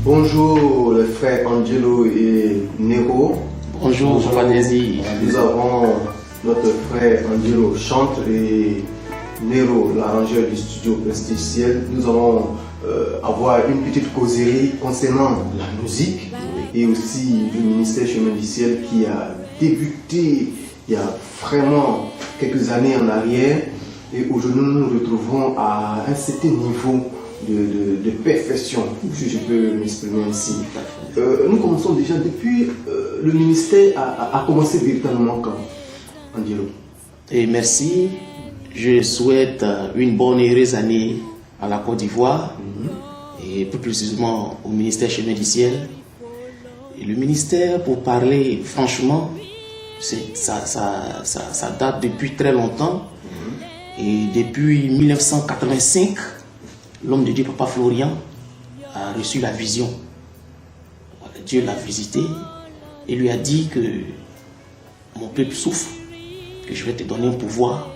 Bonjour les frères Angelo et Nero. Bonjour, Fanesi. Nous avons notre frère Angelo chante et Nero, l'arrangeur du studio Prestigiciel. Nous allons avoir une petite causerie concernant la musique et aussi le ministère Chemin du Ciel qui a débuté il y a vraiment quelques années en arrière. Et aujourd'hui, nous nous retrouvons à un certain niveau de perfection, si je peux m'exprimer ainsi. Nous commençons déjà depuis le ministère a commencé véritablement quand, Angelo? Et merci. Je souhaite une bonne et heureuse année à la Côte d'Ivoire et plus précisément au ministère Chemin du Ciel. Et le ministère, pour parler franchement, ça date depuis très longtemps. Et depuis 1985, l'homme de Dieu, Papa Florian, a reçu la vision. Dieu l'a visité et lui a dit que mon peuple souffre, que je vais te donner un pouvoir.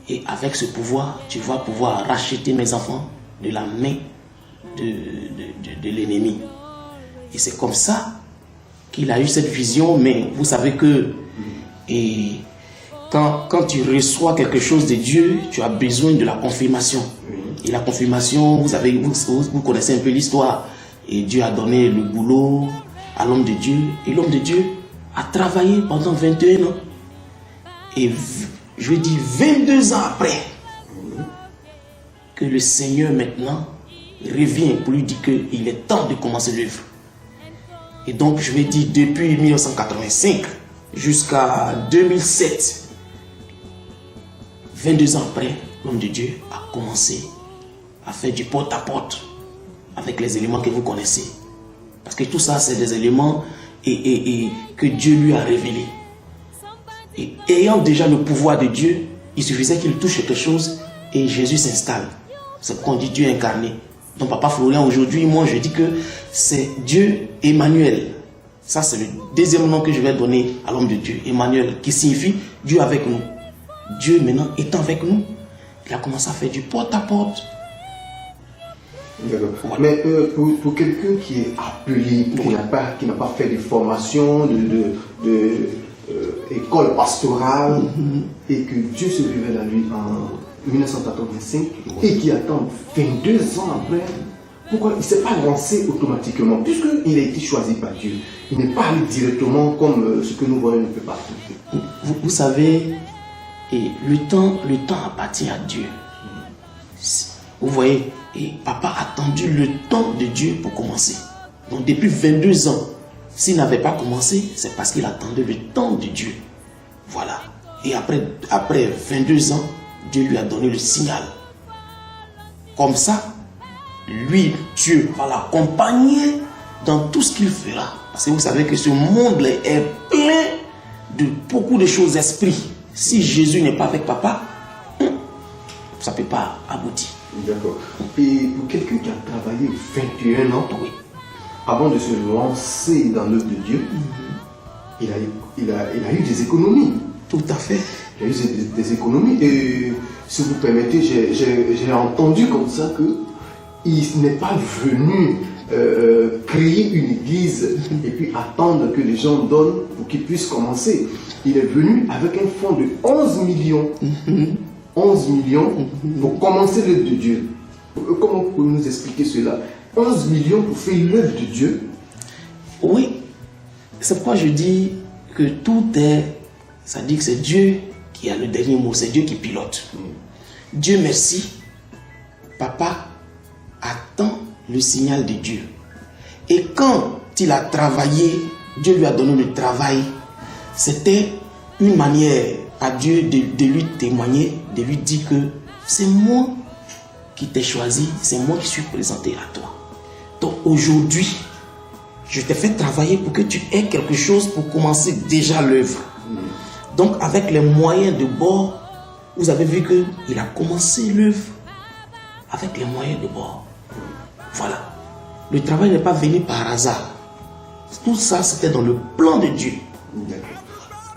Et avec ce pouvoir, tu vas pouvoir racheter mes enfants de la main de l'ennemi. Et c'est comme ça qu'il a eu cette vision. Mais vous savez que quand tu reçois quelque chose de Dieu, tu as besoin de la confirmation. Et la confirmation, vous connaissez un peu l'histoire. Et Dieu a donné le boulot à l'homme de Dieu. Et l'homme de Dieu a travaillé pendant 21 ans. Et je vais dire 22 ans après, que le Seigneur maintenant revient pour lui dire qu'il est temps de commencer l'œuvre. Et donc je vais dire depuis 1985 jusqu'à 2007, 22 ans après, l'homme de Dieu a commencé à faire du porte-à-porte avec les éléments que vous connaissez. Parce que tout ça, c'est des éléments que Dieu lui a révélés. Et ayant déjà le pouvoir de Dieu, il suffisait qu'il touche quelque chose et Jésus s'installe. C'est pourquoi on dit Dieu incarné. Donc Papa Florian, aujourd'hui, moi je dis que c'est Dieu Emmanuel. Ça c'est le deuxième nom que je vais donner à l'homme de Dieu, Emmanuel, qui signifie Dieu avec nous. Dieu maintenant étant avec nous, il a commencé à faire du porte-à-porte. D'accord. Voilà. Mais pour quelqu'un qui est appelé, qui n'a pas fait de formation, école pastorale, et que Dieu se révèle à lui en 1985 et qui attend 22 ans après, pourquoi il ne s'est pas lancé automatiquement, puisqu'il a été choisi par Dieu? Il n'est pas allé directement comme ce que nous voyons un peu partout. Vous savez, et le temps appartient à Dieu. Vous voyez, et papa a attendu le temps de Dieu pour commencer. Donc depuis 22 ans, s'il n'avait pas commencé, c'est parce qu'il attendait le temps de Dieu. Voilà. Et après 22 ans, Dieu lui a donné le signal. Comme ça, lui, Dieu, va l'accompagner dans tout ce qu'il fera. Parce que vous savez que ce monde est plein de beaucoup de choses esprits. Si Jésus n'est pas avec papa, ça ne peut pas aboutir. D'accord. Et pour quelqu'un qui a travaillé 21 ans, oui, avant de se lancer dans l'œuvre de Dieu, il a eu des économies. Tout à fait. Il a eu des économies. Et si vous permettez, j'ai entendu comme ça qu'il n'est pas venu créer une église et puis attendre que les gens donnent pour qu'il puisse commencer. Il est venu avec un fonds de 11 millions. 11 millions pour commencer l'œuvre de Dieu. Comment vous pouvez nous expliquer cela? 11 millions pour faire l'œuvre de Dieu? Oui, c'est pourquoi je dis que tout est, ça dit que c'est Dieu qui a le dernier mot, c'est Dieu qui pilote. Dieu merci, papa attend le signal de Dieu. Et quand il a travaillé, Dieu lui a donné le travail, c'était une manière à Dieu de lui témoigner, de lui dire que c'est moi qui t'ai choisi, c'est moi qui suis présenté à toi. Donc aujourd'hui, je t'ai fait travailler pour que tu aies quelque chose pour commencer déjà l'œuvre. Donc avec les moyens de bord, vous avez vu qu'il a commencé l'œuvre avec les moyens de bord. Voilà. Le travail n'est pas venu par hasard. Tout ça, c'était dans le plan de Dieu.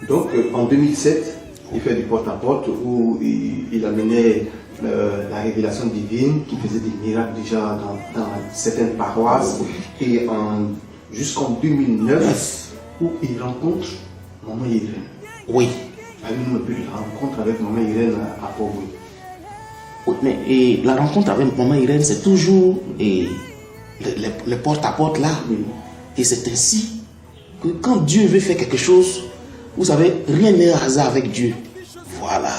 Donc en 2007, il fait du porte-à-porte où il amenait la révélation divine, qui faisait des miracles déjà dans certaines paroisses. Et jusqu'en 2009, où il rencontre Maman Irène. Oui. Parlez-nous un peu de la rencontre avec Maman Irène à Port-Bouilly. Oui, mais la rencontre avec Maman Irène, c'est toujours le porte-à-porte là. Oui. Et c'est ainsi que quand Dieu veut faire quelque chose, vous savez, rien n'est hasard avec Dieu. Voilà.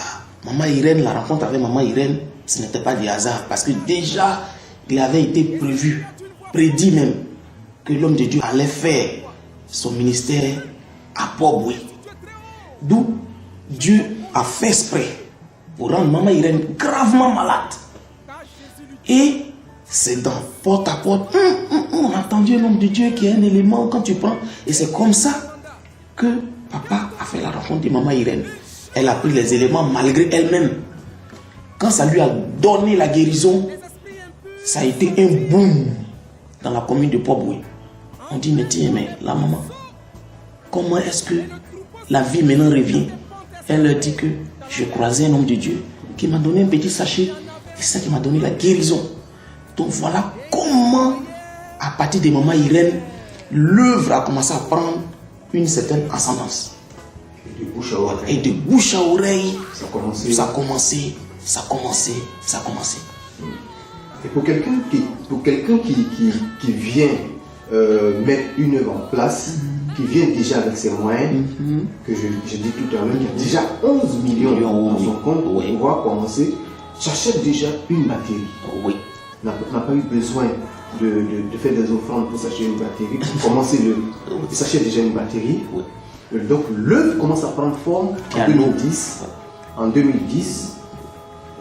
Maman Irène, la rencontre avec Maman Irène, ce n'était pas du hasard. Parce que déjà, il avait été prévu, prédit même, que l'homme de Dieu allait faire son ministère à Port-Bouilly. D'où Dieu a fait exprès pour rendre Maman Irène gravement malade. Et c'est dans porte à porte, on a entendu l'homme de Dieu qui est un élément quand tu prends. Et c'est comme ça que papa a fait la rencontre de Maman Irène. Elle a pris les éléments malgré elle-même. Quand ça lui a donné la guérison, ça a été un boom dans la commune de Port-Bouilly. On dit, mais tiens, mais la maman, comment est-ce que la vie maintenant revient? Elle leur dit que je croisais un homme de Dieu qui m'a donné un petit sachet et c'est ça qui m'a donné la guérison. Donc voilà comment, à partir de Maman Irène, l'œuvre a commencé à prendre une certaine ascendance. Et de bouche à oreille. Et de bouche à oreille, Ça a commencé. ça a commencé. Et pour quelqu'un qui vient mettre une œuvre en place, qui vient déjà avec ses moyens, que je dis tout à l'heure, qui a déjà 11 millions dans son compte pour pouvoir commencer, j'achète déjà une batterie. Oui. N'a pas eu besoin de faire des offrandes pour s'acheter une batterie. Pour commencer, il s'achète déjà une batterie. Oui. Donc l'œuvre commence à prendre forme en 2010,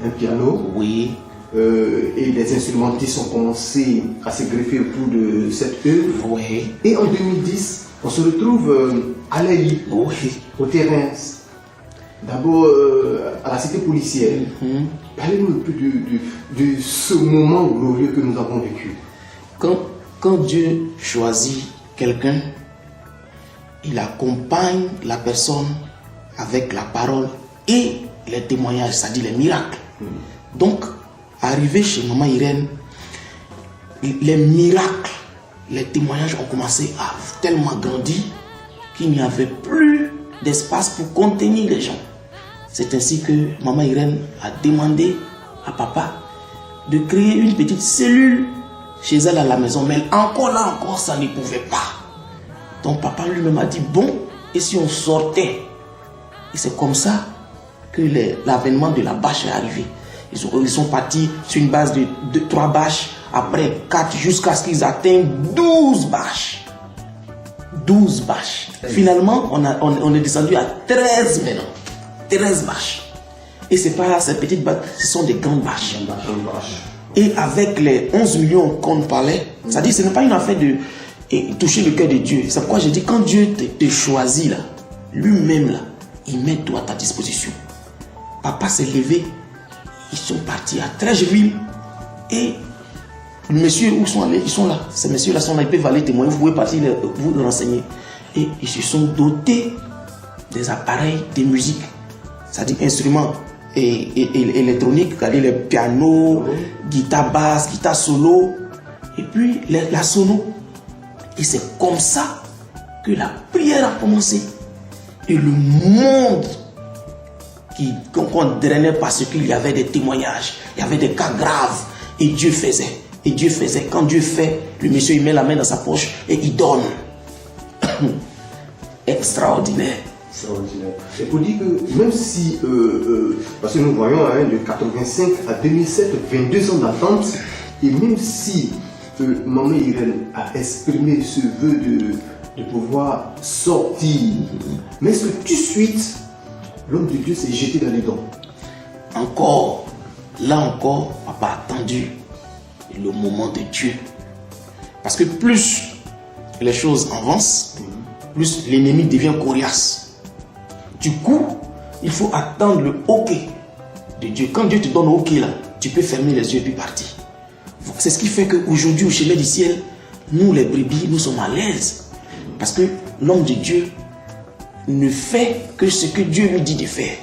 un piano. Oui. Et les instrumentistes ont commencé à se greffer autour de cette œuvre. Oui. Et en 2010, on se retrouve à l'AI, au terrain, d'abord à la cité policière. Parlez-nous un peu de ce moment glorieux que nous avons vécu. Quand Dieu choisit quelqu'un, il accompagne la personne avec la parole et les témoignages, c'est-à-dire les miracles. Donc, arrivé chez Maman Irène, les miracles, les témoignages ont commencé à tellement grandir qu'il n'y avait plus d'espace pour contenir les gens. C'est ainsi que Maman Irène a demandé à papa de créer une petite cellule chez elle à la maison. Mais encore ça ne pouvait pas. Donc papa lui-même a dit, bon, et si on sortait? Et c'est comme ça que l'avènement de la bâche est arrivé. Ils sont partis sur une base de 3 bâches, après 4, jusqu'à ce qu'ils atteignent 12 bâches. 12 bâches. Finalement, on est descendu à 13 maintenant. 13 bâches. Et c'est pas ces petites bâches, ce sont des grandes bâches. Et avec les 11 millions qu'on parlait, c'est-à-dire ce n'est pas une affaire de toucher le cœur de Dieu. C'est pourquoi je dis, quand Dieu te choisit là, lui-même là, il met tout à ta disposition. Papa s'est levé, ils sont partis à Trècheville et les messieurs où sont allés, ils sont là. Ces messieurs là sont là, ils peuvent aller témoigner, vous pouvez partir vous renseigner. Et ils se sont dotés des appareils de musique, c'est-à-dire instruments électroniques, c'est-à-dire les pianos, guitare basse, guitare solo, et puis la sono. Et c'est comme ça que la prière a commencé. Et le monde qu'on drainait parce qu'il y avait des témoignages, il y avait des cas graves. Et Dieu faisait. Et Dieu faisait. Quand Dieu fait, le monsieur il met la main dans sa poche et il donne. Extraordinaire. Et pour dire que même si, parce que nous voyons de 85 à 2007, 22 ans d'attente, et même si Maman Irène a exprimé ce vœu de pouvoir sortir, mais est-ce que tout de suite, l'homme de Dieu s'est jeté dans les dents? Là encore, papa a attendu le moment de Dieu. Parce que plus les choses avancent, plus l'ennemi devient coriace. Du coup, il faut attendre le OK de Dieu. Quand Dieu te donne le OK là, tu peux fermer les yeux et puis partir. C'est ce qui fait qu'aujourd'hui, au chemin du ciel, nous les brebis, nous sommes à l'aise. Parce que l'homme de Dieu ne fait que ce que Dieu lui dit de faire.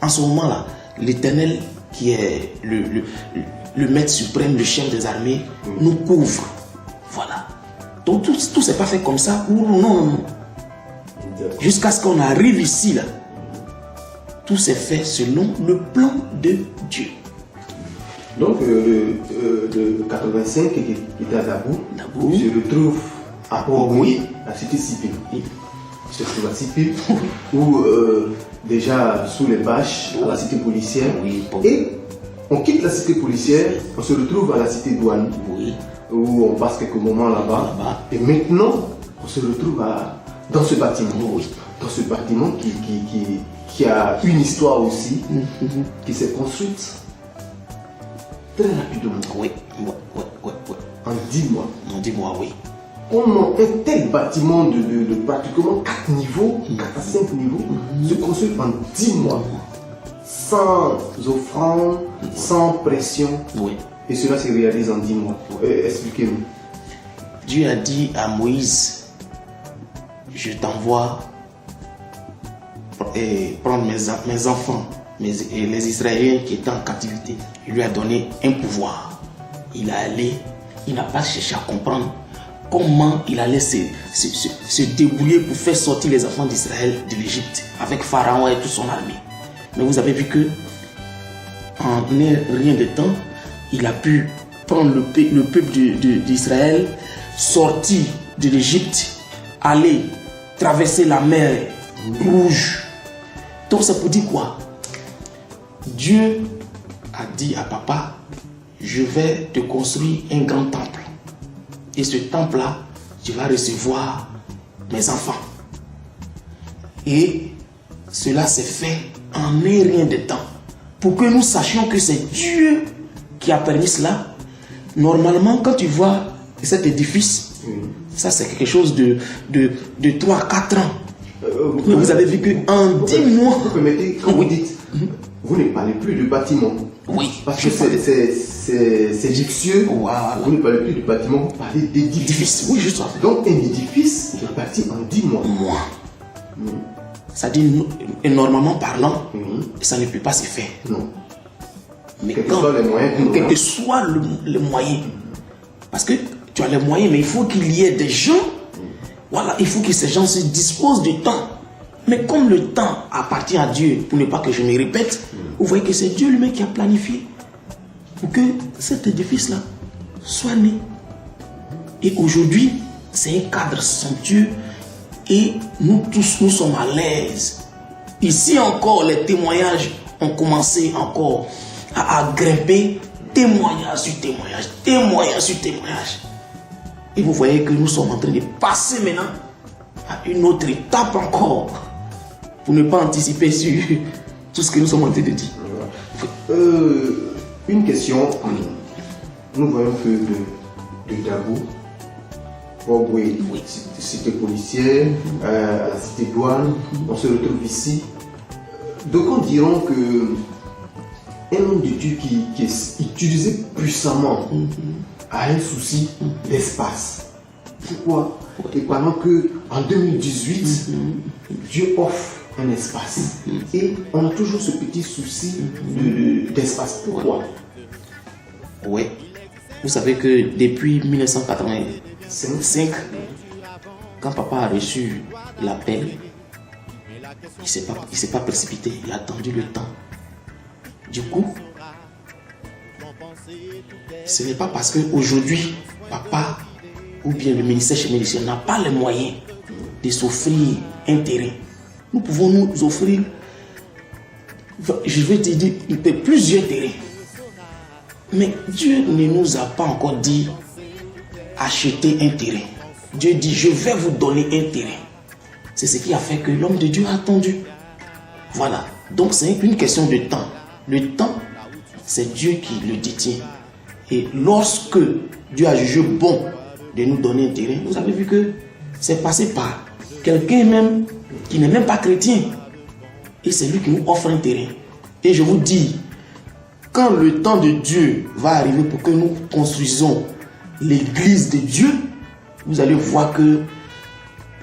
En ce moment-là, l'Éternel qui est le maître suprême, le chef des armées, nous couvre. Voilà. Donc tout s'est pas fait comme ça. Non. Jusqu'à ce qu'on arrive ici, là. Tout s'est fait selon le plan de Dieu. Donc, le 85 qui était à Dabou se retrouve à Port-Bouilly, la cité civile. Se retrouve à Sipil, ou déjà sous les bâches, à la cité policière. Et on quitte la cité policière, on se retrouve à la cité douane, où on passe quelques moments là-bas. Et maintenant, on se retrouve dans ce bâtiment. Dans ce bâtiment qui a une histoire aussi, qui s'est construite très rapidement. Oui. En 10 mois. En 10 mois, oui. Comment un tel bâtiment de pratiquement 4 niveaux, 4 à 5 niveaux, se construit en 10 mois, sans offrande, sans pression, et cela se réalise en 10 mois. Expliquez-nous. Dieu a dit à Moïse, je t'envoie prendre mes enfants, les Israéliens qui étaient en captivité. Il lui a donné un pouvoir. Il n'a pas cherché à comprendre comment il allait se débrouiller pour faire sortir les enfants d'Israël de l'Égypte avec Pharaon et toute son armée. Mais vous avez vu que en rien de temps, il a pu prendre le peuple d'Israël, sortir de l'Égypte, aller traverser la mer Rouge. Donc ça pour dire quoi? Dieu a dit à papa, je vais te construire un grand temple. Et ce temple-là, tu vas recevoir mes enfants. Et cela s'est fait en rien de temps. Pour que nous sachions que c'est Dieu qui a permis cela. Normalement, quand tu vois cet édifice, ça c'est quelque chose de 3 à 4 ans. Mais vous avez vu qu'en 10 mois... Vous permettez, quand vous dites, vous ne parlez plus de bâtiment. Oui. Parce que c'est luxueux. Voilà. Vous ne parlez plus de bâtiment, vous parlez d'édifice. Oui, juste ça. Donc un édifice est bâti en 10 mois. Ça dit, normalement parlant, ça ne peut pas se faire. Non. Mais quels que soient les moyens. Quel que soit le moyen. Parce que tu as les moyens, mais il faut qu'il y ait des gens. Voilà, il faut que ces gens se disposent du temps. Mais comme le temps appartient à Dieu, pour ne pas que je me répète, vous voyez que c'est Dieu lui-même qui a planifié pour que cet édifice-là soit né. Et aujourd'hui, c'est un cadre somptueux et nous tous, nous sommes à l'aise. Ici encore, les témoignages ont commencé encore à grimper, témoignage sur témoignage, témoignage sur témoignage. Et vous voyez que nous sommes en train de passer maintenant à une autre étape encore, pour ne pas anticiper sur tout ce que nous sommes en train de dire. Une question. Nous voyons que de Dabou, Port-Bouilly, cité policière, la cité douane, on se retrouve ici. D'aucuns diront que un homme de Dieu qui est utilisé puissamment a un souci d'espace. Pourquoi? Et pendant qu'en 2018, Dieu offre un espace. Et on a toujours ce petit souci d'espace. Pourquoi? Oui. Vous savez que depuis 1985, quand papa a reçu l'appel, il ne s'est pas précipité, il a attendu le temps. Du coup, ce n'est pas parce qu'aujourd'hui, papa ou bien le ministère chez n'a pas les moyens de s'offrir un terrain. Nous pouvons nous offrir, je vais te dire, plusieurs terrains. Mais Dieu ne nous a pas encore dit acheter un terrain. Dieu dit, je vais vous donner un terrain. C'est ce qui a fait que l'homme de Dieu a attendu. Voilà. Donc c'est une question de temps. Le temps, c'est Dieu qui le détient. Et lorsque Dieu a jugé bon de nous donner un terrain, vous avez vu que c'est passé par quelqu'un même qui n'est même pas chrétien. Et c'est lui qui nous offre un terrain. Et je vous dis, quand le temps de Dieu va arriver pour que nous construisons l'église de Dieu, vous allez voir que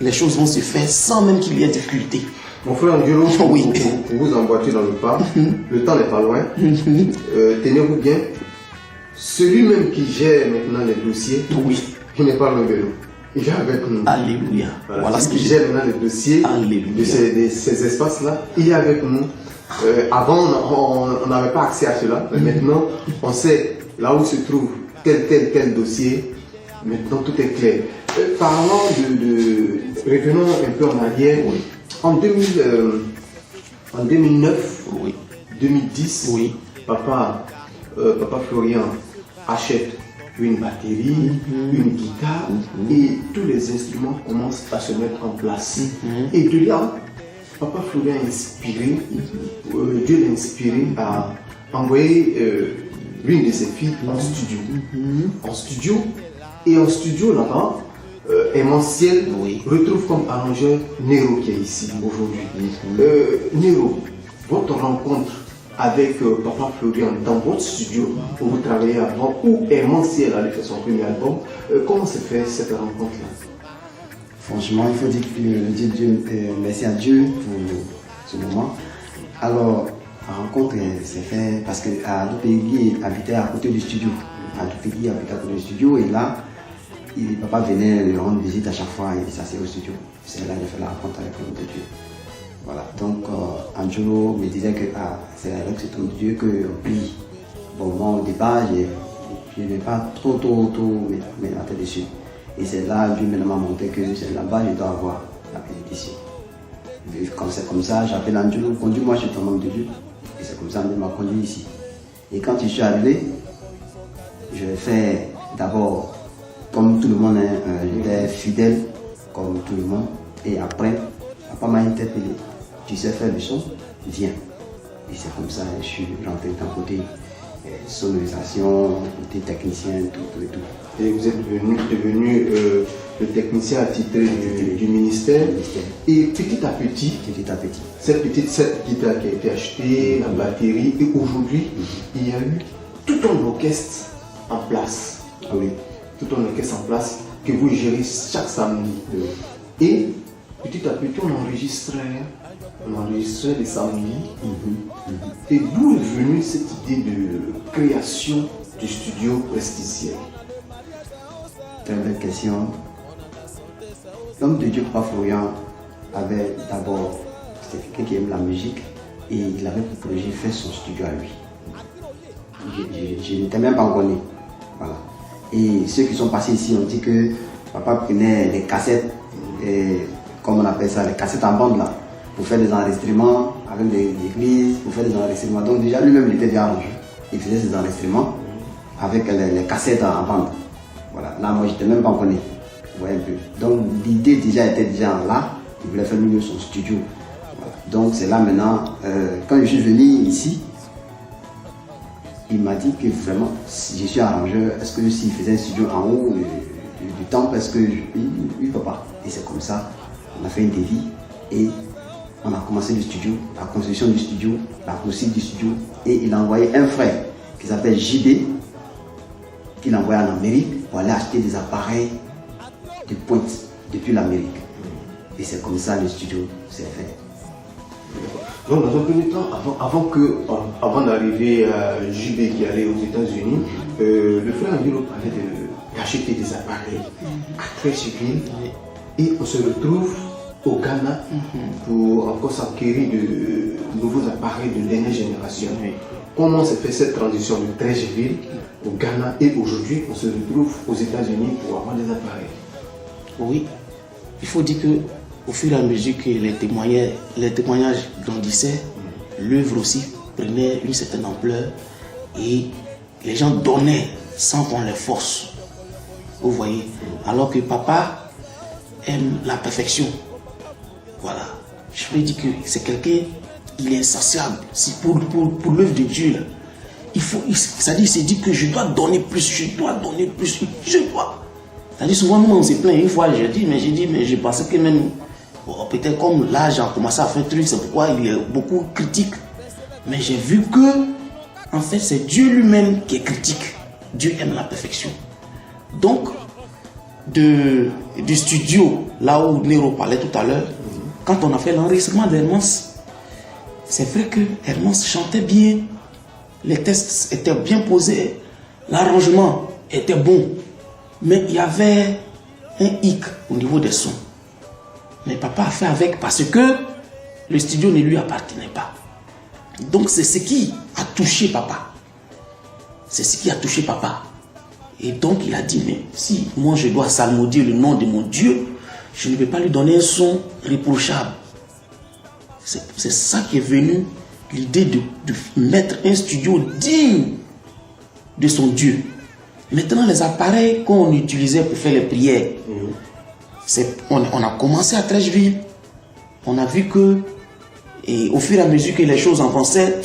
les choses vont se faire sans même qu'il y ait difficulté. Mon frère Angelo, Oui. vous emboîtez dans le pas, le temps n'est pas loin. Tenez-vous bien, celui-même qui gère maintenant les dossiers, Oui. il n'est pas loin de nous. Il est avec nous. Alléluia. Voilà ce qui que je gère maintenant les dossiers Alléluia. de ces espaces-là, il est avec nous. Avant, on n'avait pas accès à cela, mais maintenant, on sait là où se trouve tel dossier. Maintenant, tout est clair. Parlons revenons un peu en arrière. Oui. En 2009, Oui. 2010, Oui. Papa Florian achète une batterie, une guitare, et tous les instruments commencent à se mettre en place. Et de là, Papa Florian est inspiré, Dieu l'a inspiré à envoyer l'une de ses filles en studio. En studio là-bas, Emmanciel retrouve comme arrangeur Nero qui est ici aujourd'hui. Nero, votre rencontre avec Papa Florian dans votre studio où vous travaillez avant, où Emmanciel allait faire son premier album, comment s'est fait cette rencontre-là? Franchement, il faut dire merci à Dieu pour ce moment. Alors, la rencontre s'est faite parce que Adopegui habitait à côté du studio. Adopegui habitait à côté du studio et là, papa venait lui rendre visite à chaque fois et il s'asseyait au studio. C'est là que j'ai fait la rencontre avec l'homme de Dieu. Voilà, donc Angelo me disait que c'est avec cet homme de Dieu qu'on prie. Bon, moi au départ, je n'ai pas trop mis la tête dessus. Et c'est là Dieu m'a montré que c'est là-bas que je dois avoir la bénédiction. Quand c'est comme ça, j'appelle Angelo, conduis-moi chez ton homme de Dieu. Et c'est comme ça qu'il m'a conduit ici. Et quand je suis arrivé, je l'ai fait d'abord comme tout le monde, j'étais fidèle comme tout le monde. Et après, papa m'a interpellé. Tu sais faire le son, viens. Et c'est comme ça que je suis rentré dans le côté sonorisation, côté technicien, tout. Et vous êtes devenu le technicien attitré du ministère. Et petit à petit, cette guitare qui a été achetée, la batterie, et aujourd'hui, il y a eu tout un orchestre en place. Oui. Tout un orchestre en place que vous gérez chaque samedi. Et petit à petit, on enregistrait les samedis. Et d'où est venue cette idée de création du studio Presticiel? Très belle question. L'homme de Dieu, Papa Florian, avait d'abord, c'était quelqu'un qui aime la musique et il avait pour projet de faire son studio à lui. Je n'étais même pas encore né. Voilà. Et ceux qui sont passés ici ont dit que papa prenait les cassettes, comme on appelle ça, les cassettes en bande là, pour faire des enregistrements avec des églises, pour faire des enregistrements. Donc déjà lui-même il était déjà arrangé. Il faisait ses enregistrements avec les cassettes en bande. Voilà. Là moi j'étais même pas encore né. Vous voyez un peu. Donc l'idée était déjà là. Il voulait faire mieux son studio. Voilà. Donc c'est là maintenant, quand je suis venu ici, il m'a dit que vraiment, si je suis arrangeur, est-ce que s'il faisait un studio en haut du temple, est-ce que il ne peut pas. Et c'est comme ça, on a fait un devis et on a commencé le studio, la construction du studio, la poursuite du studio. Et il a envoyé un frère qui s'appelle JB, qu'il a envoyé en Amérique pour aller acheter des appareils de pointe depuis l'Amérique. Et c'est comme ça le studio s'est fait. Donc dans un premier temps, avant d'arriver à JB qui allait aux États-Unis, le frère Angelo parlait d'acheter des appareils à Treichville et on se retrouve au Ghana pour encore s'acquérir de nouveaux appareils de dernière génération. Comment s'est fait cette transition de Treichville au Ghana et aujourd'hui on se retrouve aux États-Unis pour avoir des appareils? Oui, il faut dire que au fur et à mesure que les témoignages grandissaient, l'œuvre aussi prenait une certaine ampleur et les gens donnaient sans qu'on les force. Vous voyez, alors que papa aime la perfection. Voilà, je peux dire que c'est quelqu'un, il est insatiable. C'est pour l'œuvre de Dieu là. Il s'est dit que je dois donner plus, je dois. C'est-à-dire souvent nous on se plaint. Une fois j'ai dit mais je pensais que même peut-être comme là j'ai commencé à faire un truc, c'est pourquoi il est beaucoup critique. Mais j'ai vu que en fait c'est Dieu lui-même qui est critique. Dieu aime la perfection. Donc du studio là où Nero parlait tout à l'heure, quand on a fait l'enregistrement d'Hermance, c'est vrai que Hermance chantait bien, les textes étaient bien posés, l'arrangement était bon, mais il y avait un hic au niveau des sons. Mais papa a fait avec parce que le studio ne lui appartenait pas. Donc c'est ce qui a touché papa. C'est ce qui a touché papa. Et donc il a dit, mais si moi je dois salmodier le nom de mon Dieu, je ne vais pas lui donner un son reprochable. C'est ça qui est venu, l'idée de mettre un studio digne de son Dieu. Maintenant, les appareils qu'on utilisait pour faire les prières, on a commencé à Trècheville. On a vu que, et au fur et à mesure que les choses avançaient,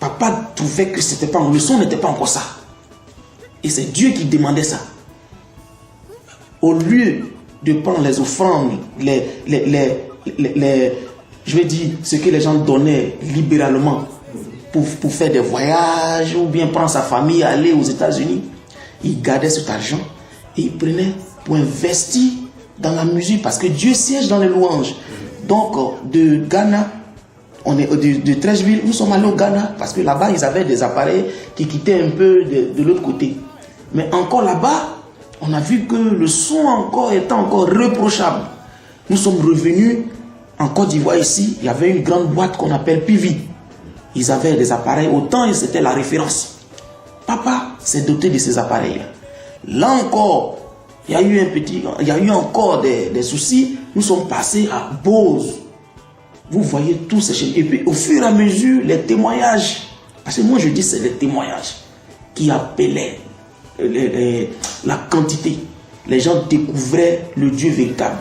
papa trouvait que c'était pas, le son n'était pas encore ça. Et c'est Dieu qui demandait ça. Au lieu de prendre les offrandes, je vais dire, ce que les gens donnaient libéralement pour faire des voyages ou bien prendre sa famille, aller aux États-Unis, il gardait cet argent et il prenait pour investir dans la musique parce que Dieu siège dans les louanges. Donc de Ghana, on est de Trècheville, nous sommes allés au Ghana parce que là-bas ils avaient des appareils qui quittaient un peu de l'autre côté. Mais encore là-bas, on a vu que le son encore était encore reprochable. Nous sommes revenus en Côte d'Ivoire ici, il y avait une grande boîte qu'on appelle PV. Ils avaient des appareils, autant c'était la référence. Papa s'est doté de ces appareils-là. Là encore, il y a eu encore des soucis. Nous sommes passés à Bose. Vous voyez tous ces chaînes. Et puis au fur et à mesure, les témoignages, parce que moi je dis c'est les témoignages qui appelaient la quantité. Les gens découvraient le Dieu véritable.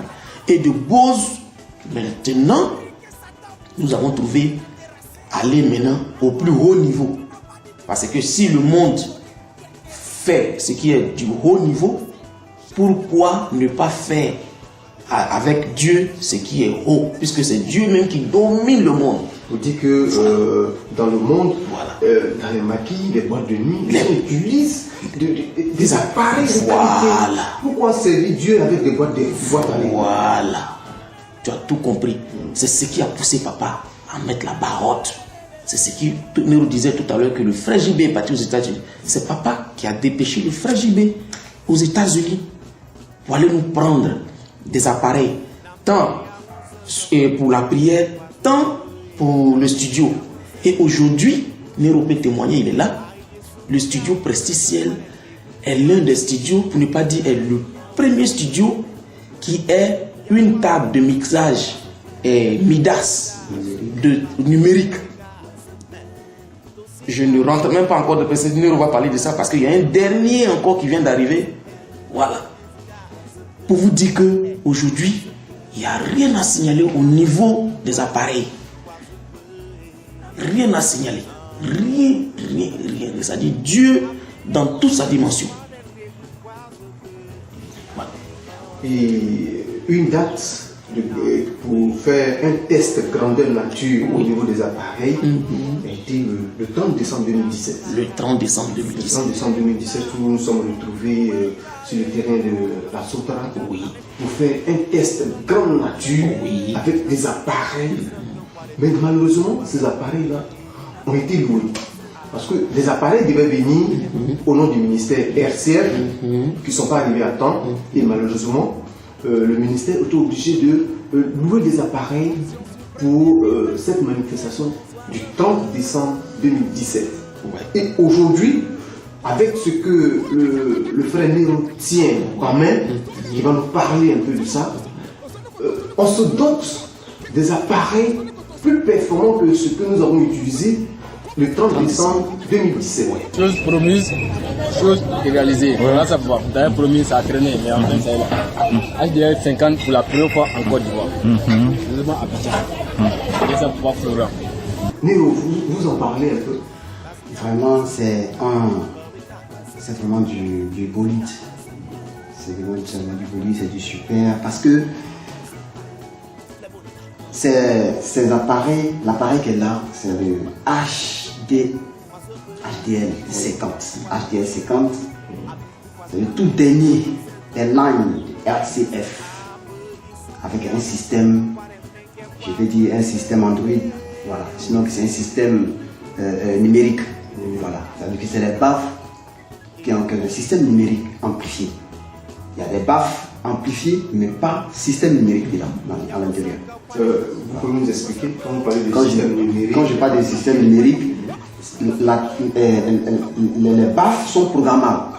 Et de Bose, maintenant, nous avons trouvé aller maintenant au plus haut niveau. Parce que si le monde fait ce qui est du haut niveau, pourquoi ne pas faire avec Dieu ce qui est haut, puisque c'est Dieu même qui domine le monde. Vous dites que dans le monde, dans les maquis, les boîtes de nuit, ils utilisent des appareils de qualité. Pourquoi servir Dieu avec des boîtes à nuit? Voilà. Tu as tout compris. C'est ce qui a poussé papa à mettre la barre haute. C'est ce qui nous disait tout à l'heure que le frère JB est parti aux États-Unis. C'est papa qui a dépêché le frère JB aux États-Unis pour aller nous prendre des appareils, tant pour la prière, tant pour le studio. Et aujourd'hui, Nero peut témoigner, il est là. Le studio Presticiel est l'un des studios, pour ne pas dire est le premier studio qui est une table de mixage Midas de numérique. Je ne rentre même pas encore de précision, on va parler de ça parce qu'il y a un dernier encore qui vient d'arriver. Voilà. Pour vous dire qu'aujourd'hui, il n'y a rien à signaler au niveau des appareils. Rien à signaler. Rien. C'est-à-dire Dieu dans toute sa dimension. Voilà. Et une date pour faire un test grandeur nature au niveau des appareils a été le 30 décembre 2017. Le 30 décembre 2017. Le 30 décembre 2017, où nous sommes retrouvés sur le terrain de la Sotara pour faire un test grande nature avec des appareils. Mais malheureusement, ces appareils-là ont été loués. Parce que les appareils devaient venir au nom du ministère RCR qui ne sont pas arrivés à temps. Et malheureusement, le ministère était obligé de louer des appareils pour cette manifestation du 30 décembre 2017. Et aujourd'hui, avec ce que le frère Nero tient en main, qui va nous parler un peu de ça, on se dote des appareils plus performants que ce que nous avons utilisé le 30 décembre 2017. Chose promise, chose réalisée. Là, ça va. D'ailleurs, promis, ça a traîné, mais enfin, ça est là. HDR 50 pour la première fois en Côte d'Ivoire. Deuxièmement, à Abidjan. Et ça va Florent. Nero, vous en parlez un peu? Vraiment, c'est vraiment du bolide. C'est vraiment du bolide, c'est du super. Parce que ces appareils, l'appareil qu'elle a, c'est le HDL 50. HDL 50, c'est le tout dernier des lines RCF. avec un système, je vais dire un système Android, voilà. Sinon c'est un système numérique, voilà. C'est-à-dire que c'est les baffes qui ont le système numérique amplifié. Il y a des baffes amplifiées, mais pas système numérique dedans, à l'intérieur. Vous pouvez nous expliquer quand vous parlez de système numérique? Quand je parle de système numérique, les baffes sont programmables.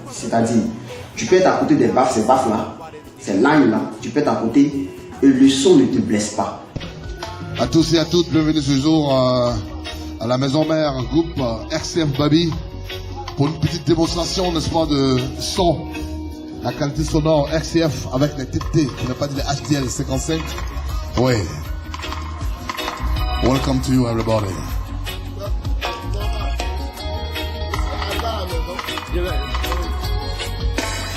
C'est-à-dire, tu peux être à côté des baffes, ces baffes-là, ces lines-là, tu peux être à côté et le son ne te blesse pas. À tous et à toutes, bienvenue ce jour à la maison mère, groupe RCF Baby, pour une petite démonstration, n'est-ce pas, de son, la qualité sonore RCF avec les TT, qui n'a pas dit les HDL 55. Oui. Welcome to you everybody.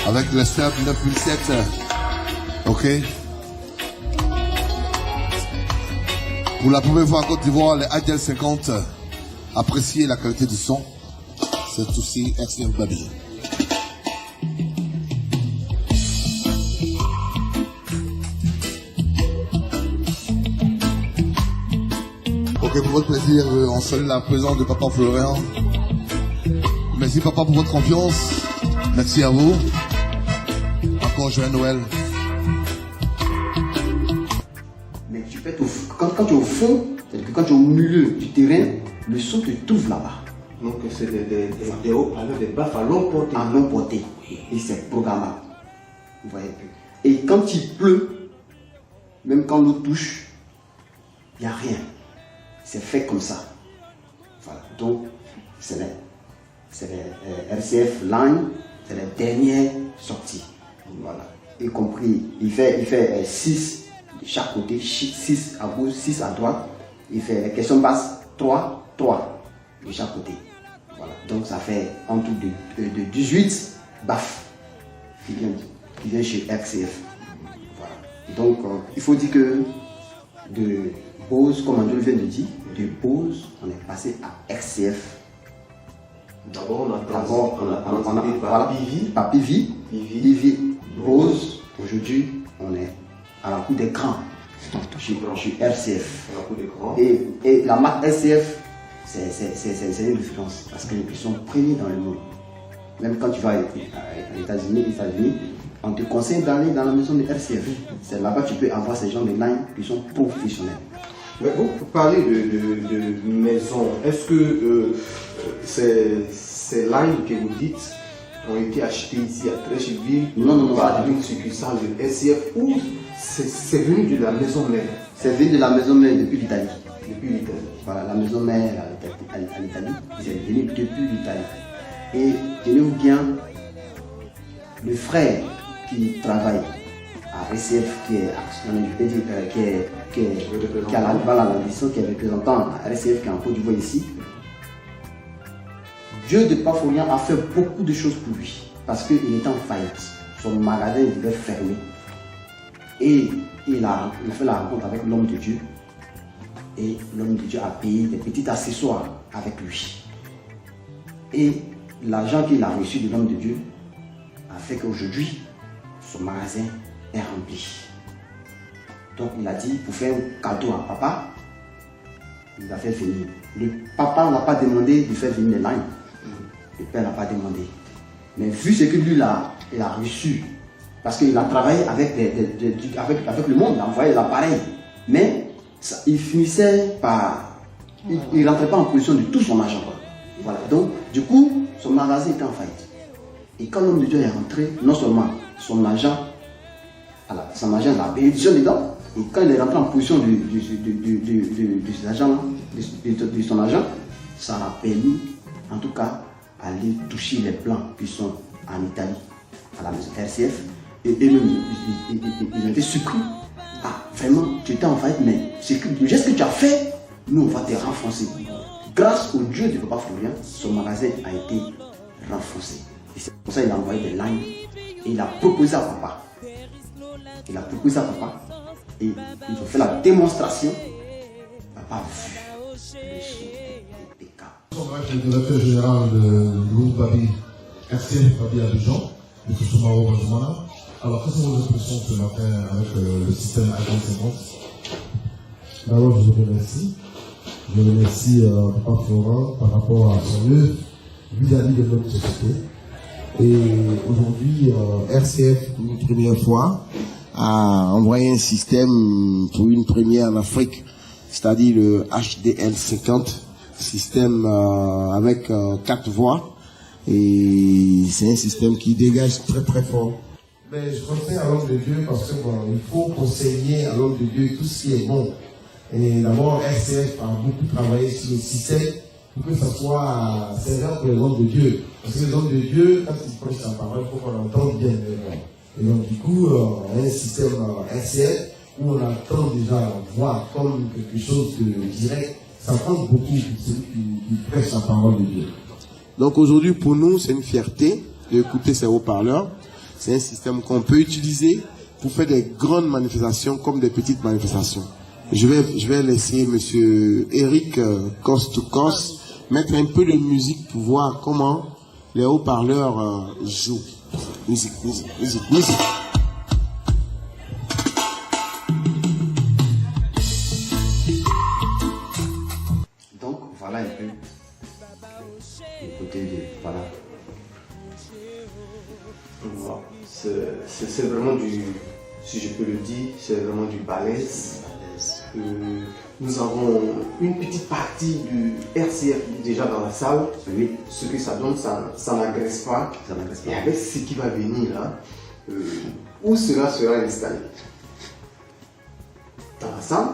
Avec le SEB 9007, ok. Pour la première fois en Côte d'Ivoire, les HDL 50, appréciez la qualité du son. C'est aussi RCF Baby. Ok, pour votre plaisir, on salue la présence de Papa Florian. Merci Papa pour votre confiance. Merci à vous. Encore joyeux Noël. Mais tu peux être quand tu es au fond, c'est-à-dire que quand tu es au milieu du terrain, le son te trouve là-bas. Donc c'est des haut-parleurs, des baffes à longue portée. À longue portée. Et c'est programmable. Vous voyez un peu. Et quand il pleut, même quand l'eau touche, il n'y a rien. C'est fait comme ça. Voilà. Donc, c'est les RCF Line, c'est les dernières sorties. Voilà. Y compris, il fait 6 de chaque côté, 6 à gauche, 6 à droite. Il fait les questions basses, 3 de chaque côté. Voilà. Donc ça fait en tout de 18 baffes qui viennent chez RCF. Voilà. Donc il faut dire que de Bose, comme Andrew vient de dire, de Bose, on est passé à RCF. D'abord, on a par Pivi, Bose. Aujourd'hui, on est à la cour d'écran. Chez RCF. À la cour d'écran. Et la marque RCF, c'est une référence parce qu'ils sont premiers dans le monde. Même quand tu vas aux États-Unis, on te conseille d'aller dans la maison de RCF. C'est là-bas que tu peux avoir ces gens de line qui sont professionnels. Mais vous parlez de maison. Est-ce que ces lines que vous dites ont été achetées ici à Trécheville? Non, par une succursale de SCF ou c'est venu de la maison mère? C'est venu de la maison mère depuis l'Italie. Depuis l'Italie. Voilà, la maison mère à l'Italie, c'est venu depuis l'Italie. Et tenez-vous bien, le frère qui travaille à RCF, qui a la mission, qui est représentant à RCF, qui est en Côte d'Ivoire ici, Dieu de Paforian a fait beaucoup de choses pour lui parce qu'il était en faillite. Son magasin devait fermer. Et il a fait la rencontre avec l'homme de Dieu. Et l'homme de Dieu a payé des petits accessoires avec lui. Et l'argent qu'il a reçu de l'homme de Dieu a fait qu'aujourd'hui, son magasin est rempli. Donc il a dit, pour faire un cadeau à papa, il a fait venir. Le papa n'a pas demandé de faire venir les lines. Le père n'a pas demandé. Mais vu ce que lui il a reçu, parce qu'il a travaillé avec le monde, il a envoyé l'appareil. Mais ça, il finissait par... Il ne rentrait pas en position de tout son argent. Voilà. Donc, du coup, son magasin était en faillite. Et quand l'homme de Dieu est rentré, non seulement son argent, il a payé dedans, et quand il est rentré en position de son argent, ça a permis, en tout cas, aller toucher les blancs qui sont en Italie, à la maison RCF, et eux-mêmes, ils ont été surpris. Ah, vraiment, tu étais en faillite, mais le geste que tu as fait, nous, on va te renforcer. Grâce au Dieu de Papa Florian, son magasin a été renforcé. Et c'est pour ça qu'il a envoyé des lines et il a proposé à papa. Et ils ont fait la démonstration. Papa a vu le son impeccable. Je suis le directeur général du groupe Babi, RCF Babi Abidjan, de Koussoumaro Bazumana. Alors, quelles sont vos impressions ce matin avec le système A50? D'abord, je vous remercie. Je remercie Papa Florent par rapport à son œuvre vis-à-vis de notre société. Et aujourd'hui, RCF, pour une première fois, a envoyé un système pour une première en Afrique, c'est-à-dire le HDL 50, système avec 4 voies. Et c'est un système qui dégage très très fort. Mais je conseille à l'homme de Dieu parce que bon, il faut conseiller à l'homme de Dieu tout ce qui est bon. Et d'abord, RCF a beaucoup travaillé sur le système pour que ça soit servant pour les hommes de Dieu. Parce que les hommes de Dieu, quand ils prêchent la parole, il faut qu'on entende bien. Et donc, du coup, on a un système RCF où on entend déjà la voix comme quelque chose de direct. Ça compte beaucoup pour celui qui prêche la parole de Dieu. Donc aujourd'hui, pour nous, c'est une fierté d'écouter ces haut-parleurs. C'est un système qu'on peut utiliser pour faire des grandes manifestations comme des petites manifestations. Je vais laisser monsieur Eric Coste mettre un peu de musique pour voir comment les haut-parleurs jouent. Musique. Donc voilà un peu le côté de voilà. C'est vraiment du, si je peux le dire, c'est vraiment du balèze. Nous avons une petite partie du RCF déjà dans la salle. Oui. Ce que ça donne, ça n'agresse pas. Et avec ce qui va venir là, où cela sera installé? Dans la salle?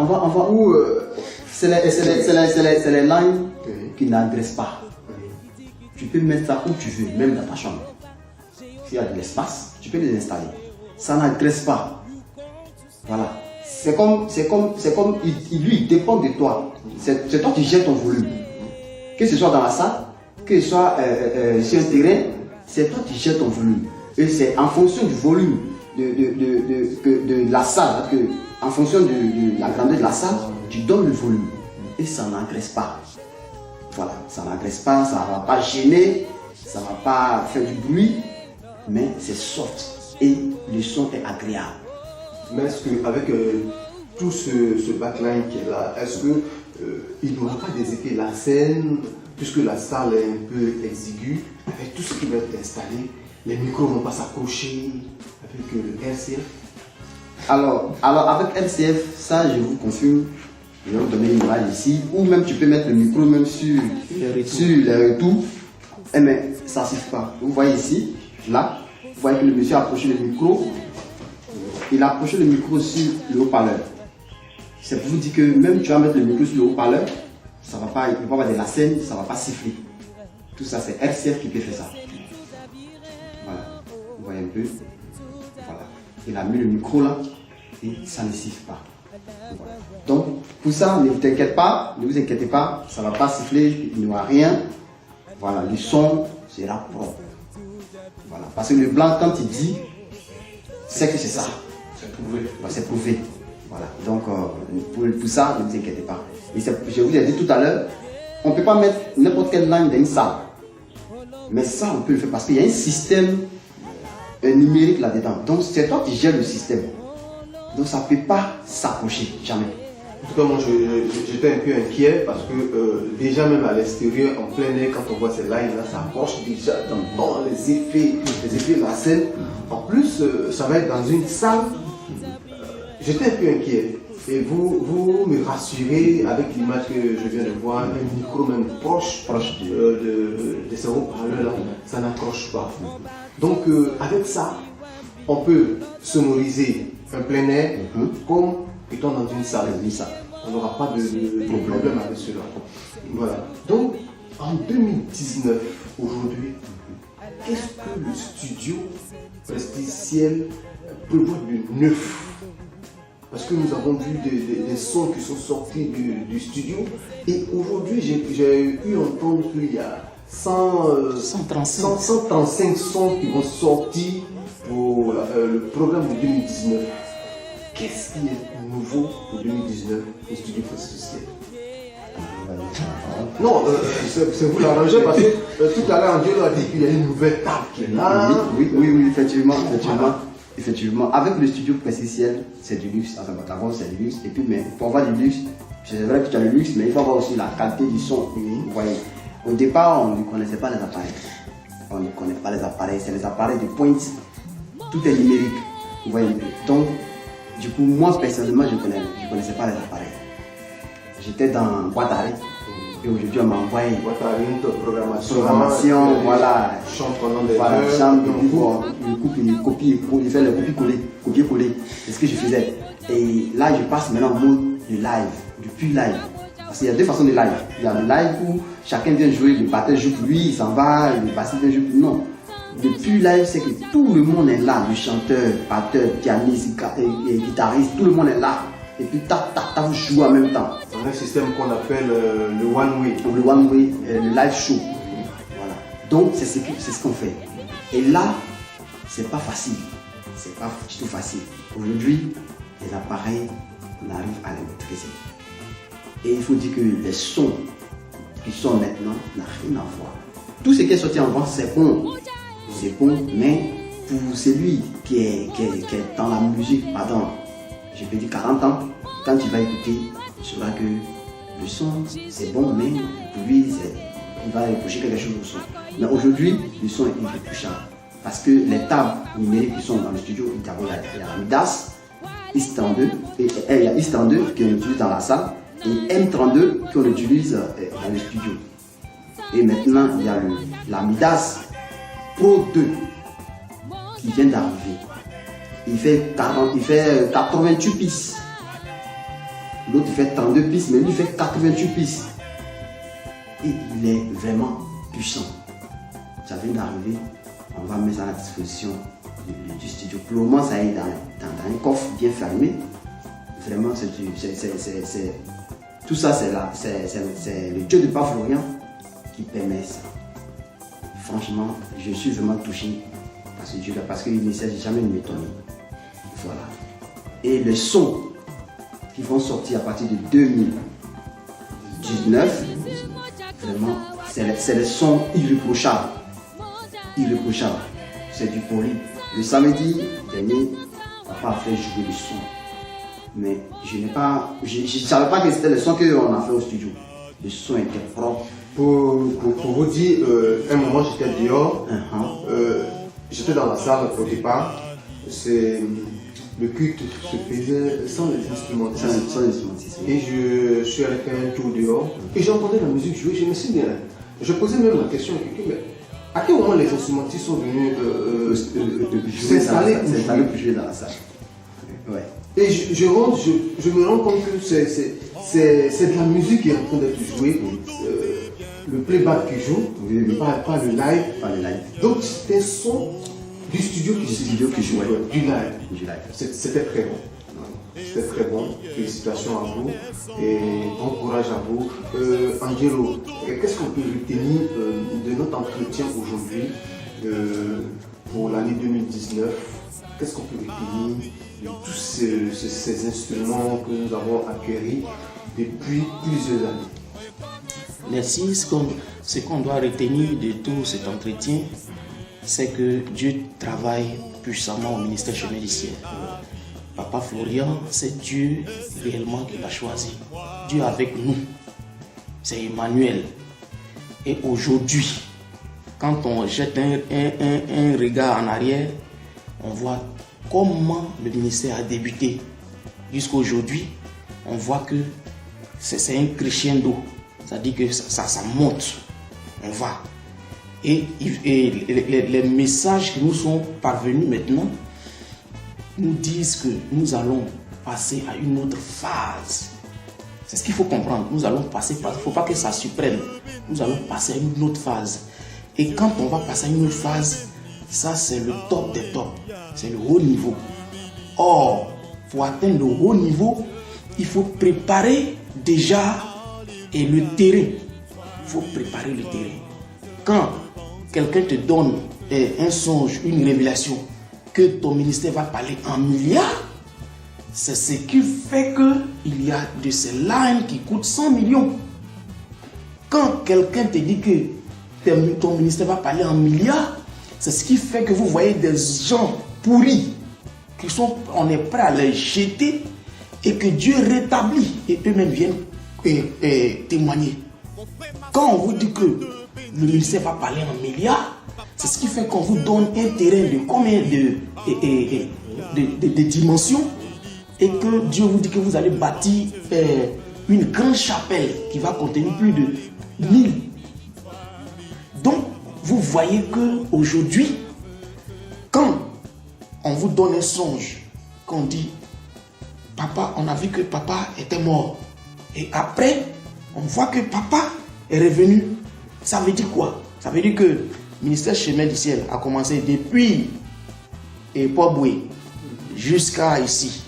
On va où c'est les lignes qui n'agressent pas. Oui. Tu peux mettre ça où tu veux, même dans ta chambre. S'il y a de l'espace, tu peux les installer. Ça n'agresse pas. Voilà. C'est comme lui dépend de toi. C'est toi qui gères ton volume. Que ce soit dans la salle, que ce soit sur un terrain, c'est toi qui gères ton volume. Et c'est en fonction du volume de la salle, en fonction de la grandeur de la salle, tu donnes le volume. Et ça n'agresse pas. Voilà, ça n'agresse pas, ça ne va pas gêner, ça ne va pas faire du bruit, mais c'est soft et le son est agréable. Mais est-ce qu'avec tout ce backline qui est là, est-ce qu'il n'y aura pas des effets la scène, puisque la salle est un peu exiguë, avec tout ce qui va être installé, les micros ne vont pas s'accrocher avec le RCF? Alors avec RCF, ça je vous confirme, je vais vous donner une image ici, ou même tu peux mettre le micro même sur les retours, mais ça ne suffit pas. Vous voyez ici, là, vous voyez que le monsieur a approché le micro, il a approché le micro sur le haut-parleur. C'est pour vous dire que même tu vas mettre le micro sur le haut-parleur, ça va pas, il ne va pas avoir de la scène, ça ne va pas siffler. Tout ça, c'est RCF qui peut faire ça. Voilà, vous voyez un peu. Voilà. Il a mis le micro là et ça ne siffle pas. Voilà. Donc, pour ça, ne vous inquiétez pas, ça ne va pas siffler, il n'y aura rien. Voilà, le son sera propre. Voilà. Parce que le blanc, quand il dit, c'est que c'est ça. C'est prouvé. Voilà, c'est prouvé. Voilà. Donc, pour ça, ne vous inquiétez pas. Et je vous ai dit tout à l'heure, on ne peut pas mettre n'importe quelle langue dans une salle. Mais ça, on peut le faire parce qu'il y a un système numérique là-dedans. Donc, c'est toi qui gères le système. Donc, ça ne peut pas s'approcher, jamais. En tout cas, moi, j'étais un peu inquiet parce que déjà, même à l'extérieur, en plein air, quand on voit ces lines-là, ça approche déjà dans les effets de la scène. En plus, ça va être dans une salle. J'étais un peu inquiet. Et vous me rassurez avec l'image que je viens de voir, un micro même proche de ces haut-parleurs-là, ça n'accroche pas. Donc, avec ça, on peut sonoriser un plein air comme étant dans une salle. On n'aura pas de problème avec cela. Voilà. Donc, en 2019, aujourd'hui, qu'est-ce que le studio Prestige prévoit de neuf? Parce que nous avons vu des sons qui sont sortis du studio. Et aujourd'hui, j'ai eu entendre qu'il y a 135 sons qui vont sortir pour le programme de 2019. Qu'est-ce qui est nouveau pour 2019 au studio Prestige? Non, c'est vous l'arrangez parce que tout à l'heure, Dieu a dit qu'il y a une nouvelle table qui est là. Oui, effectivement. Avec le studio précisel, c'est du luxe. Enfin, d'abord, c'est du luxe. Et puis, mais pour avoir du luxe, c'est vrai que tu as le luxe, mais il faut avoir aussi la qualité du son. Vous voyez. Au départ, on ne connaissait pas les appareils. On ne connaît pas les appareils. C'est les appareils de pointe. Tout est numérique. Vous voyez. Donc, du coup, moi, personnellement, je ne connaissais pas les appareils. J'étais dans boîte à rythme. Et aujourd'hui, on m'a envoyé programmation, voilà. Chante pendant des voilà, heures. chante, il copie, il fait le copier-coller. C'est ce que je faisais. Et là, je passe maintenant au mode de live, du pur live. Parce qu'il y a deux façons de live. Il y a le live où chacun vient jouer, le batteur joue pour lui, il s'en va, le bassiste vient jouer pour lui. Non. Le pur live, c'est que tout le monde est là. Le chanteur, batteur, pianiste, et guitariste, tout le monde est là. Et puis, vous jouez en même temps. C'est un système qu'on appelle le one way. Le one way, le live show. Voilà. Donc, c'est ce qu'on fait. Et là, c'est pas facile. C'est pas du tout facile. Aujourd'hui, les appareils, on arrive à les maîtriser. Et il faut dire que les sons qui sont maintenant n'ont rien à voir. Tout ce qui est sorti en vente, c'est bon. C'est bon, mais pour celui qui est dans la musique, pardon, je peux dire 40 ans, quand tu vas écouter, tu verras que le son c'est bon, mais pour lui, il va reprocher quelque chose au son. Mais aujourd'hui, le son est irréprochable. Parce que les tables numériques qui sont dans le studio, il y a la Midas, X32, et il y a X32 qu'on utilise dans la salle, et M32 qu'on utilise dans le studio. Et maintenant, il y a la Midas Pro 2 qui vient d'arriver. Il fait 88 pistes. L'autre il fait 32 pistes, mais lui il fait 88 pistes. Et il est vraiment puissant. Ça vient d'arriver. On va mettre ça à la disposition du studio. Pour le moment, ça est dans un coffre bien fermé. Vraiment, tout ça, c'est le Dieu de Pape Florian qui permet ça. Franchement, je suis vraiment touché par ce Dieu-là parce qu'il ne s'agit jamais de m'étonner. Voilà. Et les sons qui vont sortir à partir de 2019, vraiment, c'est les sons irréprochables. Irréprochables. C'est du poli. Le samedi dernier, papa a fait jouer le son. Mais je ne savais pas que c'était le son qu'on a fait au studio. Le son était propre. Pour vous dire, un moment j'étais dehors, j'étais dans la salle au départ. Le culte se faisait sans les instrumentistes. Et je suis allé faire un tour dehors et j'entendais la musique jouer. Je me suis dit, je posais même la question à quelqu'un, mais à quel moment les instrumentistes sont venus s'installer pour jouer dans la salle. Ouais. Et je me rends compte que c'est de la musique qui est en train d'être jouée. Le playback qui joue, pas le live. Donc c'était un son du studio qui jouait, du live. C'était très bon. C'était très bon. Félicitations à vous et bon courage à vous. Angelo, qu'est-ce qu'on peut retenir de notre entretien aujourd'hui pour l'année 2019? Qu'est-ce qu'on peut retenir de tous ces instruments que nous avons acquéris depuis plusieurs années? Merci. Ce qu'on doit retenir de tout cet entretien, c'est que Dieu travaille puissamment au ministère Chemin du Ciel. Papa Florian, c'est Dieu réellement qui l'a choisi. Dieu avec nous. C'est Emmanuel. Et aujourd'hui, quand on jette un regard en arrière, on voit comment le ministère a débuté. Jusqu'à aujourd'hui, on voit que c'est un crescendo. C'est-à-dire que ça monte. On va. Et les messages qui nous sont parvenus maintenant nous disent que nous allons passer à une autre phase. C'est ce qu'il faut comprendre. Nous allons passer, il ne faut pas que ça supprenne. Nous allons passer à une autre phase. Et quand on va passer à une autre phase, ça c'est le top des tops. C'est le haut niveau. Or, pour atteindre le haut niveau, il faut préparer déjà le terrain. Il faut préparer le terrain. Quand quelqu'un te donne un songe, une révélation, que ton ministère va parler en milliards, c'est ce qui fait qu'il y a de ces lines qui coûtent 100 millions. Quand quelqu'un te dit que ton ministère va parler en milliards, c'est ce qui fait que vous voyez des gens pourris, on est prêt à les jeter et que Dieu rétablit et eux-mêmes viennent témoigner. Quand on vous dit que le ministère va parler en milliards, c'est ce qui fait qu'on vous donne un terrain de combien de dimensions et que Dieu vous dit que vous allez bâtir une grande chapelle qui va contenir plus de 1000. Donc, vous voyez qu'aujourd'hui, quand on vous donne un songe, qu'on dit, papa, on a vu que papa était mort. Et après, on voit que papa est revenu. Ça veut dire quoi? Ça veut dire que le ministère Chemin du Ciel a commencé depuis Port-Boué jusqu'à ici.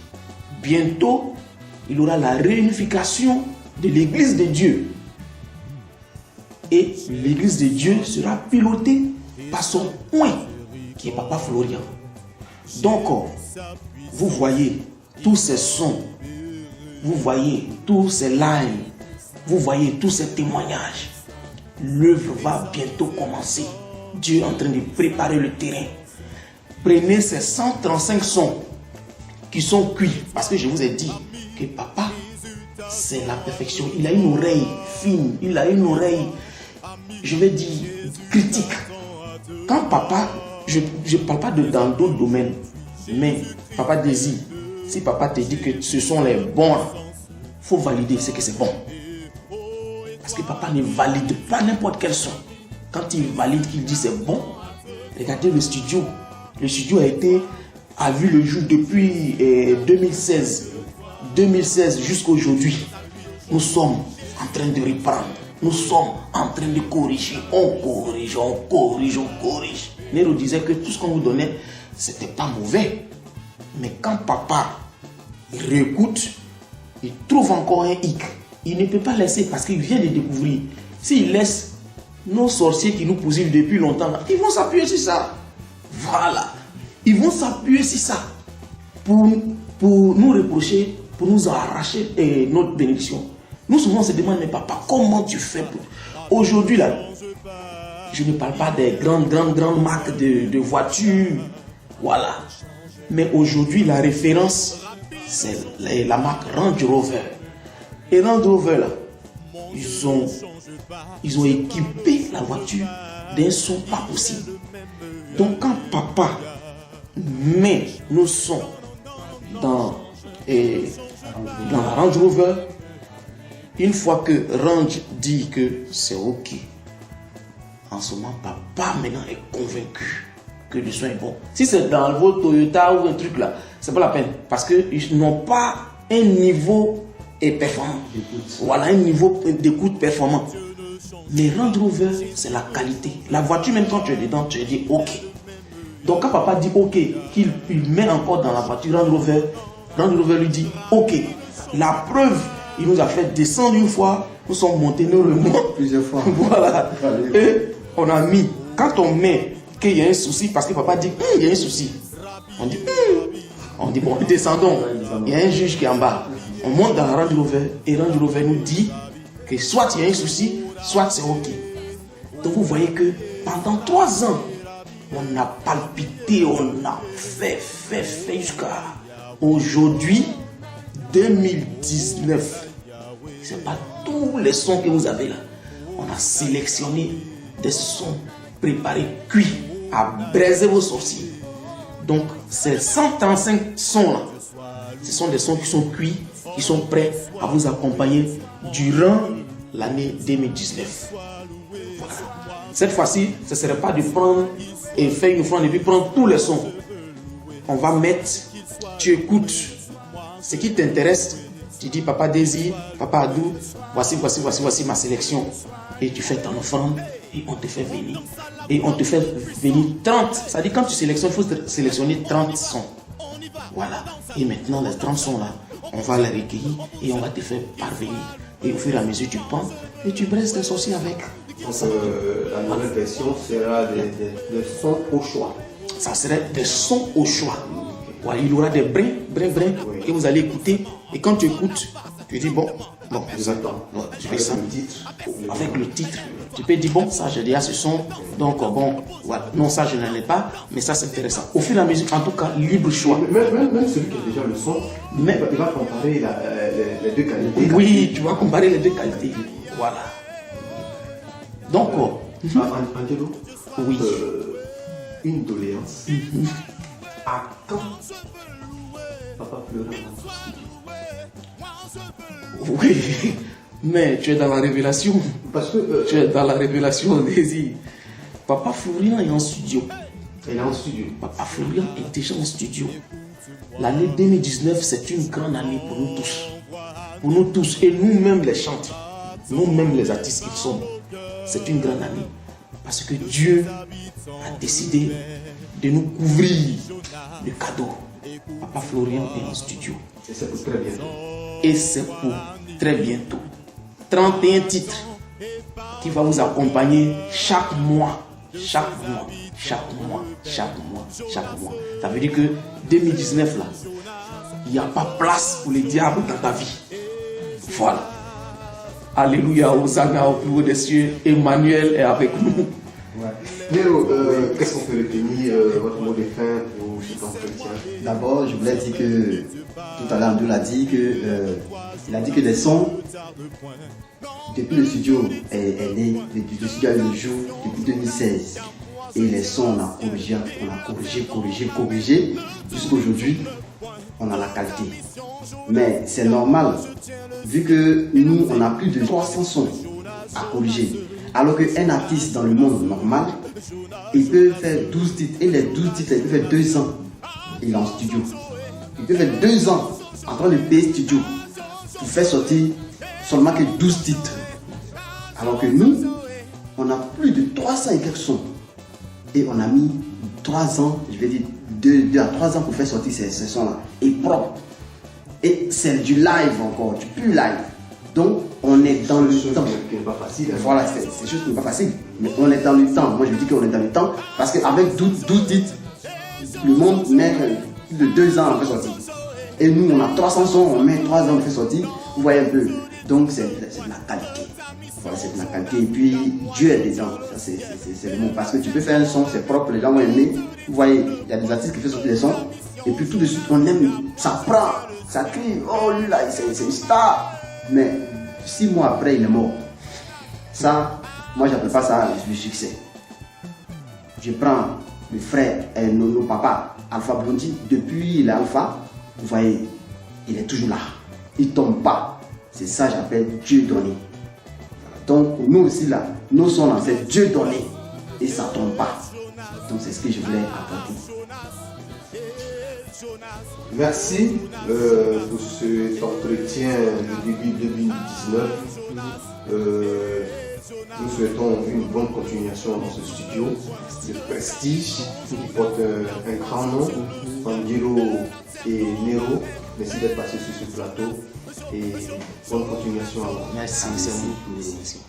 Bientôt, il y aura la réunification de l'église de Dieu. Et l'église de Dieu sera pilotée par son point, qui est Papa Florian. Donc, vous voyez tous ces sons, vous voyez tous ces lives, vous voyez tous ces témoignages. L'œuvre va bientôt commencer. Dieu est en train de préparer le terrain. Prenez ces 135 sons qui sont cuits, parce que je vous ai dit que papa, c'est la perfection. Il a une oreille fine, il a une oreille, je vais dire, critique. Quand papa, je ne parle pas dans d'autres domaines, mais papa désire, si papa te dit que ce sont les bons, il faut valider ce que c'est bon. Parce que papa ne valide pas n'importe quel son. Quand il valide, qu'il dit c'est bon, regardez le studio. Le studio a vu le jour depuis 2016. 2016 jusqu'à aujourd'hui. Nous sommes en train de reprendre. Nous sommes en train de corriger. On corrige, on corrige, on corrige. Nero disait que tout ce qu'on vous donnait, c'était pas mauvais. Mais quand papa réécoute, il trouve encore un hic. Il ne peut pas laisser parce qu'il vient de découvrir. S'il laisse nos sorciers qui nous poursuivent depuis longtemps, ils vont s'appuyer sur ça. Voilà. Ils vont s'appuyer sur ça pour nous reprocher, pour nous arracher notre bénédiction. Nous souvent on se demande, mais papa, comment tu fais pour... Aujourd'hui là, je ne parle pas des grandes marques de voitures. Voilà. Mais aujourd'hui, la référence, c'est la marque Range Rover. Et Range Rover là, ils ont équipé la voiture d'un son pas possible. Donc quand papa met nos sons dans la Range Rover, une fois que Range dit que c'est ok, en ce moment papa maintenant est convaincu que le son est bon. Si c'est dans vos Toyota ou un truc là, c'est pas la peine parce qu'ils n'ont pas un niveau performant. Voilà, un niveau d'écoute performant. Mais Range Rover, c'est la qualité. La voiture, même quand tu es dedans, tu dis ok. Donc quand papa dit ok, qu'il met encore dans la voiture Range Rover lui dit ok. La preuve, il nous a fait descendre une fois, nous sommes montés, nous remontons plusieurs fois. Voilà. Et on a mis, quand on met qu'il y a un souci, parce que papa dit il y a un souci. On dit bon, descendons. Il y a un juge qui est en bas. On monte dans la Range Rover et Range Rover nous dit que soit il y a un souci, soit c'est ok. Donc vous voyez que pendant 3 ans, on a palpité, on a fait jusqu'à aujourd'hui, 2019. C'est pas tous les sons que vous avez là. On a sélectionné des sons préparés, cuits, à braiser vos sorciers. Donc ces 135 sons là, ce sont des sons qui sont cuits, qui sont prêts à vous accompagner durant l'année 2019. Voilà. Cette fois-ci, ce ne serait pas de prendre et faire une offrande et puis prendre tous les sons. On va mettre, tu écoutes ce qui t'intéresse, tu dis papa Désir, papa Adou, voici ma sélection. Et tu fais ton offrande et on te fait venir. Et on te fait venir 30. Ça dit quand tu sélectionnes, il faut sélectionner 30 sons. Voilà. Et maintenant, les 30 sons là, on va les recueillir et on va te faire parvenir. Et au fur et à mesure, tu prends et tu braises tes sorciers avec. Donc, la nouvelle version sera des sons au choix. Ça serait des sons au choix. Voilà, il y aura des brins que vous allez écouter. Et quand tu écoutes, tu dis bon, Bon, Exactement. ouais, je fais ça. Le titre. Avec le titre, tu peux dire bon, ça j'ai déjà ce son, donc bon, voilà. Non, ça je n'en ai pas, mais ça c'est intéressant. Au fur et à mesure, en tout cas, libre choix. Même celui qui a déjà le son, Mais- il va comparer les deux qualités. Oui, tu vas comparer les deux qualités. Voilà. Donc, Angelo, oui. une doléance. À quand Papa pleura dans ton studio? Oui, mais tu es dans la révélation. Parce que Tu es dans la révélation, Désir. Papa Florian est en studio. elle est en studio. Papa Florian est déjà en studio. L'année 2019, c'est une grande année pour nous tous. Pour nous tous. Et nous-mêmes les chanteurs. Nous-mêmes les artistes qu'ils sont. C'est une grande année. Parce que Dieu a décidé de nous couvrir de cadeaux. Papa Florian est en studio. Et c'est pour très bientôt. Et c'est pour très bientôt. 31 titres qui va vous accompagner chaque mois. Chaque mois, chaque mois, chaque mois, chaque mois. Ça veut dire que 2019 là, il n'y a pas place pour les diables dans ta vie. Voilà. Alléluia, Hosanna au plus haut des cieux. Emmanuel est avec nous. Nero, qu'est-ce qu'on peut retenir, votre mot de fin pour cet entretien? D'abord, je voulais dire que tout à l'heure, Andrew l'a dit que il a dit que les sons, depuis le studio est né, le studio a eu le jour depuis 2016. Et les sons, on a corrigé, jusqu'aujourd'hui, on a la qualité. Mais c'est normal, vu que nous, on a plus de 300 sons à corriger. Alors qu'un artiste dans le monde normal, il peut faire 12 titres. Et les 12 titres, il peut faire 2 ans. Il est en studio. Il peut faire 2 ans en train de payer studio pour faire sortir seulement que 12 titres. Alors que nous, on a plus de 300 et quelques sons. Et on a mis 3 ans, je vais dire 2 à 3 ans pour faire sortir ces sons-là. Et propre. Et c'est du live encore, du plus live. Donc, on est dans le temps. Qui n'est pas facile. Hein. Voilà, c'est chose qui n'est pas facile. Mais on est dans le temps. Moi, je dis qu'on est dans le temps. Parce qu'avec 12 titres, le monde met plus de 2 ans à faire sortir. Et nous, on a 300 sons, on met 3 ans à faire sortir. Vous voyez un peu. Donc, c'est de la qualité. Voilà, c'est de la qualité. Et puis, Dieu est dedans. Ça, c'est le mot. Parce que tu peux faire un son, c'est propre, les gens vont aimer. Vous voyez, il y a des artistes qui font sortir des sons. Et puis, tout de suite, on aime. Ça prend. Ça crie. Oh, lui là, c'est une star. Mais 6 mois après, il est mort. Ça, moi, j'appelle pas ça le succès. Je prends le frère et nos papas, Alpha Blondy, depuis l'Alpha, vous voyez, il est toujours là. Il ne tombe pas. C'est ça que j'appelle Dieu donné. Donc, nous aussi, là, nos sons là, c'est Dieu donné. Et ça ne tombe pas. Donc, c'est ce que je voulais apporter. Merci pour cet entretien du début 2019. Nous souhaitons une bonne continuation dans ce studio de prestige qui porte un grand nom, Angelo et Nero. Merci d'être passé sur ce plateau et bonne continuation à vous. Merci, c'est vous. Merci.